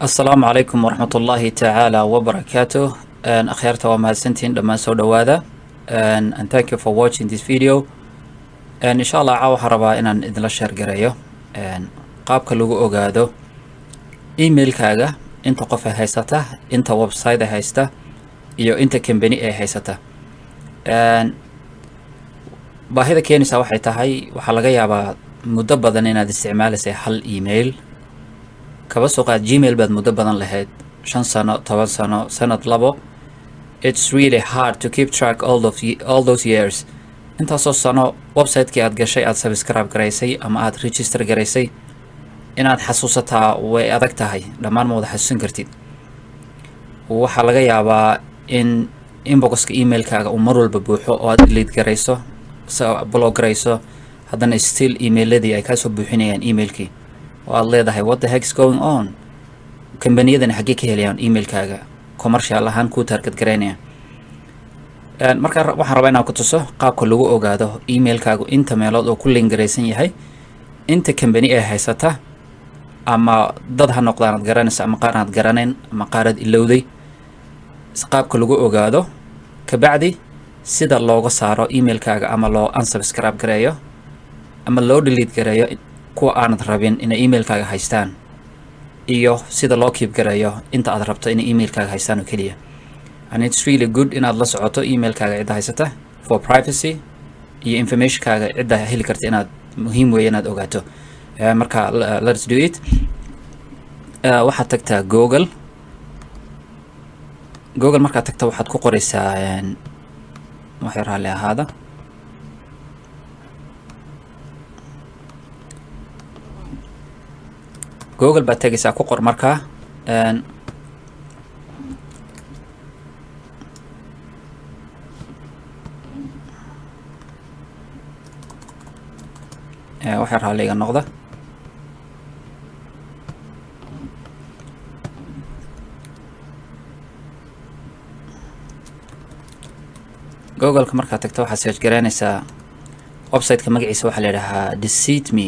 السلام عليكم ورحمة الله تعالى وبركاته. And أخيرتا ومهدسنتين لما سو دوادا. And thank you for watching this video. And إن شاء الله عاوة ربا إنان إذن لشهر قريو. And قابك لغو أغادو إيميل كاغا إنتا قفا هايساتا إنتا ويب سايد هايستا إيو إنتا كمباني أي هايساتا. And باهيدا كينيسا waxay tahay waxaa laga yaabaa muddo badan inaad isticmaalaysay hal email kaba soo qaad Gmail baad muddo badan lahayd 5 sano 10 sano sanad labo. It's really hard to keep track all those years. intaasoo sano website-kii aad gashay aad subscribe garaysay ama aad register garaysay inaad xasuusataa way adag tahay dhammaan ma wada xasuusan kartid. waxaa laga yaabaa in inbox-ka email-kaaga uu mar walba buuxo oo aad delete garayso blog garayso haddana still email-ladii ay kaasoo buuxinayaan email-kii oo aad leedahay what the heck is going on. kambaniyadani xaggee ka helayaan email-kaaga commercial ahaan kuu target garaynaya. marka waxaan rabaa inaan ku tuso qaabka lagu ogaado email-kaagu inta meelood oo ku link garaysan yahay inta kambani ay haysata ama dad ha noqdaan aad garanaysa ama qaar aad garanayn ama qaar aad ilowday. qaabka lagu ogaado kabacdi sida looga saaro email-kaaga ama loo unsubscribe gareeyo ama loo delete gareeyo kuwa aanad rabin inay email-kaaga haystaan iyo sida loo keep gareeyo inta aad rabto inay email-kaaga haystaan oo keliya. And it's really good inaad la socoto email-kaaga cidda haysata for privacy iyo information-kaaga cidda heli karta inaad muhiim weeye inaad ogaato. marka let's do it. waxaad tagtaa Google markaad tagta waxaad ku qoraysaa waxay raalli ahaada Google baad tagaysaa ku qor markaa waxay raalliga noqda Google-ka markaad tagto waxaad search garaynaysaa website-ka magaciisa waxaa la yidhaahaa Deceit Me.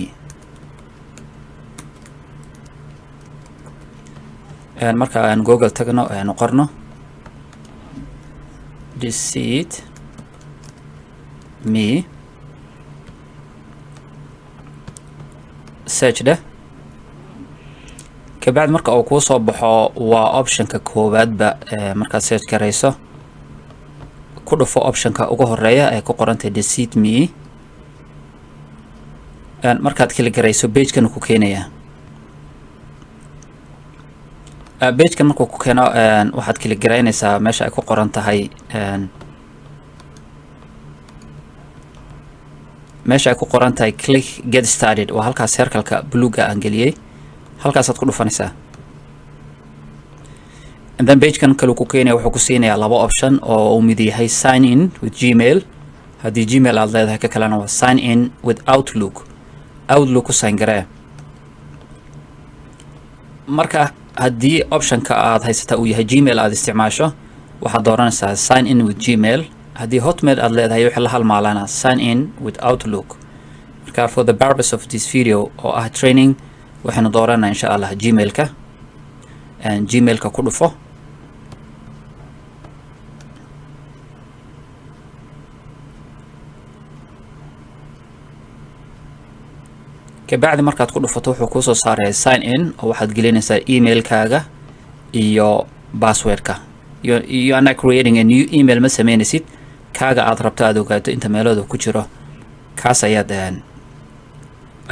marka aan Google tagno aanu qorno Deceit Me search dheh kabacdi marka uu kuu soo baxo waa optionka koowaadba markaad search garayso ku dhufo optionka ugu horeeya ee ku qorantay Deceit Me. markaad kala garayso page-kan ku keenaya page-kan markuu ku keeno waxaad kala garaynaysaa meesha ay ku qoran tahay meesha ay ku qoran tahay click get started waa halkaas circle-ka buluuga aan geliyay halkaasaad ku dhufanaysaa. and then page-kan kale ku keenaya wuxuu ku siinayaa laba option oo uu mid yahay sign in with Gmail haddii Gmail aad leedahay ka kalena waa sign in with Outlook ku sign garee. marka haddii optionka aad haysata uu yahay Gmail aad isticmaasho waxaad dooranaysaa sign in with Gmail haddii Hotmail aad leedahay wixii la halmaalana sign in with Outlook. marka for the purpose of this video oo ah training waxaanu dooranaa insha Allah Gmail-ka Gmail-ka ku dhufo kabacdi markaad ku dhufato wuxuu kuu soo saaraya sign in oo waxaad gelinaysaa email-kaaga iyo password-ka. you are not creating a new email ma sameynaysid kaaga aad rabto aad ogaato inta meelooda ku jiro kaas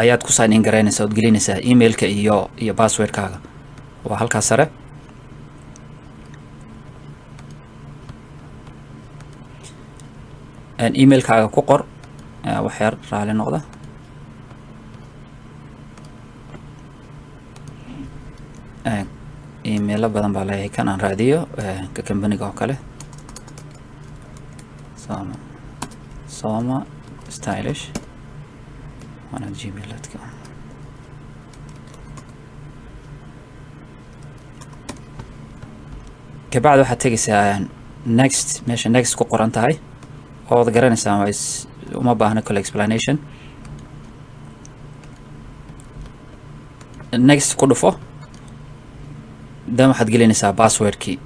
ayaad ku sign in garaynaysaa ood gelinaysaa email-ka iyo password-kaaga waa halkaas sare. email-kaaga ku qor wax yar raali noqda email badan baa leeyahay kan aan raadiyo ka kambaniga oo kale Soma stylish wana gmail.com. kabacdi waxaad tegaysaa next meesha next ku qoran tahay oo wada garanaysaa uma baahna kale explanation. next ku dhufo dan waxaad gelinaysaa passwordkii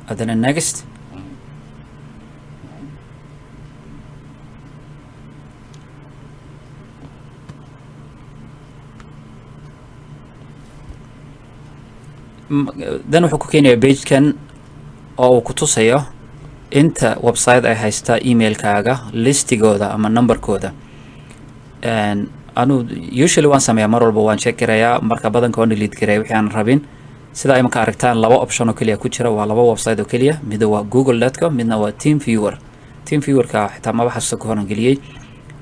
haddana next dan wuxuu ku keenayaa pagekan oo uu ku tusayo inta website ay haystaa emailkaaga listigooda ama numberkooda. anu usually waan sameeyaa mar walba waan check garayaa marka badanka waan delete gareeyaa wixii aan rabin. sida ay marka aragtaan laba option oo kaliya ku jira waa laba website oo kaliya, mid waa google.com midna waa TeamViewer. TeamViewer-ka xitaa ma waxaas ku horan geliyay.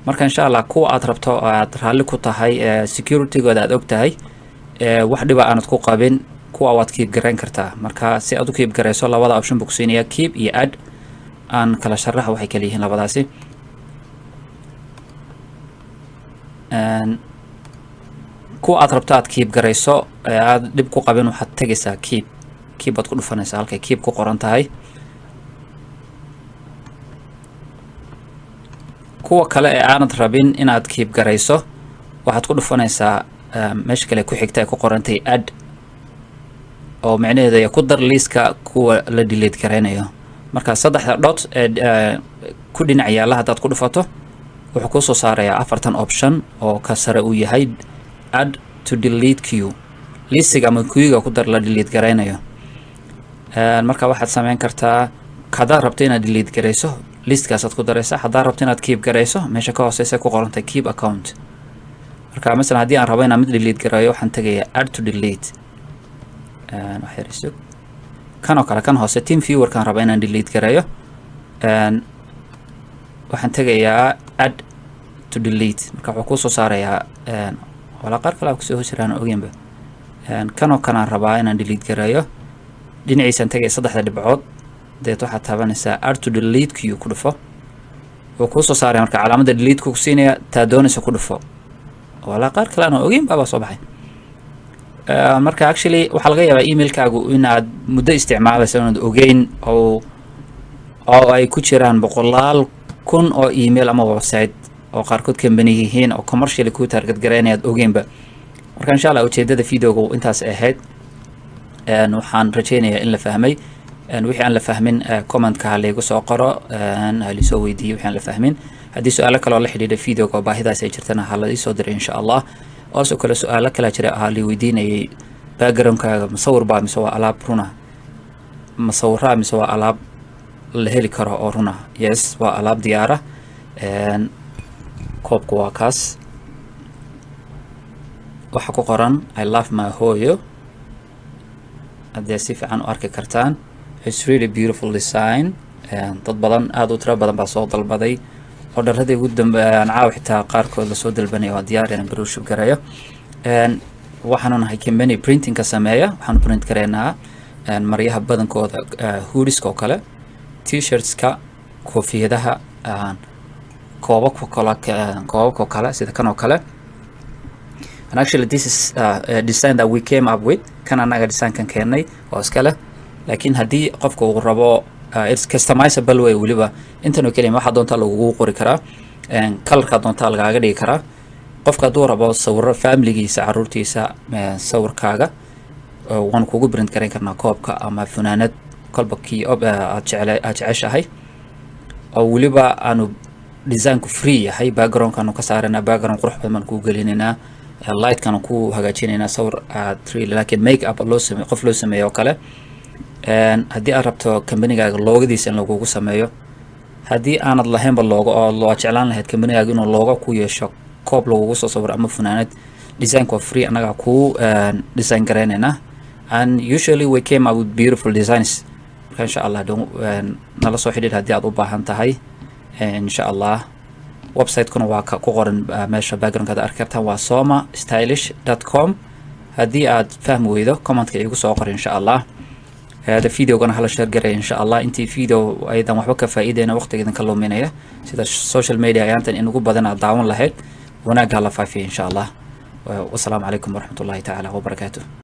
marka insha Allah kuwa aad rabto aad raalli ku tahay security-gooda aad og tahay wax dhiba aanad ku qabin kuwa waad keep gareyn kartaa. marka si aad u keep gareyso labada option buu ku siinayaa keep iyo add. aan kala sharax waxay kala yihiin labadaasi. kuwa aad rabto aad keep gareyso aad dhib ku qabin waxaad tagaysaa keep baad ku dhufanaysaa halkay keep ku qoran tahay. kuwa kale ee aanad rabin inaad keep gareyso waxaad ku dhufanaysaa meesha kale ku xigta ay ku qoran tahay add oo macnaheedu ay ku dar liiska kuwa la delete gareynayo. marka saddexda dot ku dhinac yaala hadaad ku dhufato wuxuu ku soo saarayaa afartan option oo ka sare uu yahay add to delete queue listiga ama queue-ga ku dar la delete gareynayo. marka waxaad sameyn kartaa hadaad rabto inaad delete gareyso listkaas ku daraysaa, hadaad rabto inaad keep gareyso meesha ka hooseysa ku qoran tahay keep account. marka mesela haddii aan rabo inaan mid delete gareeyo waxaan tagayaa add to delete kan oo kale kan hoose TeamViewer kan rabo inaan delete gareeyo waxaan tagayaa add to delete. marka wuxuu ku soo saarayaa wala qaar kale ku soo hoosiraan ogeynba kan oo kana rabaa inaan delete gareeyo dhinaciisan tagay saddexda dhibcood deed waxaad taabanaysaa add to delete queue ku dhufo wuxuu ku soo saarayaa marka calaamadda delete ku siinaya taa doonaysa ku dhufo wala qaar kale aan ogeynba baa soo baxay. marka actually waxa laga yaabaa emailkaagu inaad muddo isticmaalayso inaad ogeyn oo ay ku jiraan boqolaal kun oo email ama website oo qaarkood company yihiin oo commercially ku target gareynayaad ogeynba. marka insha Allah ujeedada videoga intaas ahayd waxaan rajeynayaa in la fahmay. wixii aan la fahmin comment-ka ha laygu soo qoro ha la soo weydiiyo wixii aan la fahmin. haddii su'aalo kale oo la xidhiidha videoga oo baahidaas ay jirtana ha la ii soo diray insha Allah. also kale su'aalo kala jira la weydiinayay background-kaaga musawir baa mise waa alaab runa, musawira mise waa alaab la heli karo oo runa. yes waa alaab diyaara. koobku waa kaas waxa ku qoran I love my hooyo haddii si fiican u arki kartaan. it's really beautiful design. dad badan aad u tiro badan baa soo dalbaday orderadii ugu dambeeyay caaw xitaa qaarkood la soo dalbanay oo diyaar inaan brochure gareeyo. waxaan nahay company printing ka sameeya waxaan print gareynaa maryaha badankooda hoodies oo kale t-shirts-ka koofiyadaha koobabka kale sida kan oo kale. and actually this is a design that we came up with kan anaga design kan keenay oo iskale laakiin haddii qofka uu rabo it's customizable way waliba intan oo kaliya waxa doonta lagu qori karaa color-ka doonta lagaaga dhigi karaa. qofka hadduu rabo sawirro family-giisa caruurtiisa sawirkaaga waan kugu print gareyn karnaa koobka ama funaanad kolba kii aad jeceshahay oo waliba aanu design-ku free yahay. background-kaanu ka saarana background qurux badan ku gelinayna light-kan ku hagaajinayna sawir really laakiin make up loo sameeyo qof loo sameeyo kale. haddii aad rabto company-gaaga loogadiisa in lagugu sameeyo haddii aanad lahaynba loogo oo loo jeclaan lahayd company-gaaga inuu loogo ku yeesho koob lagugu soo sawiro ama funaanad design-ku free anaga ku design gareynayna. and usually we came up with beautiful designs. marka insha Allah nala soo xidhiidh haddii aad u baahan tahay. insha Allah website-kuna waa ku qoran meesha background-kaada arki kartaan waa somastylish.com. haddii aad fahmi weydo comment-ka igu soo qor insha Allah. هذا فيديو قناه هلا شير قري ان شاء الله. انتي فيديو ايضا waxba ka faa'iideena waqtigeedan ka luminaya sida social media ayaantan in ugu badan aad daawan lahayd wanaag hala faafiyo insha Allah. wassalaamu calaykum waraxmatullaahi tacaala wabarakaatuh.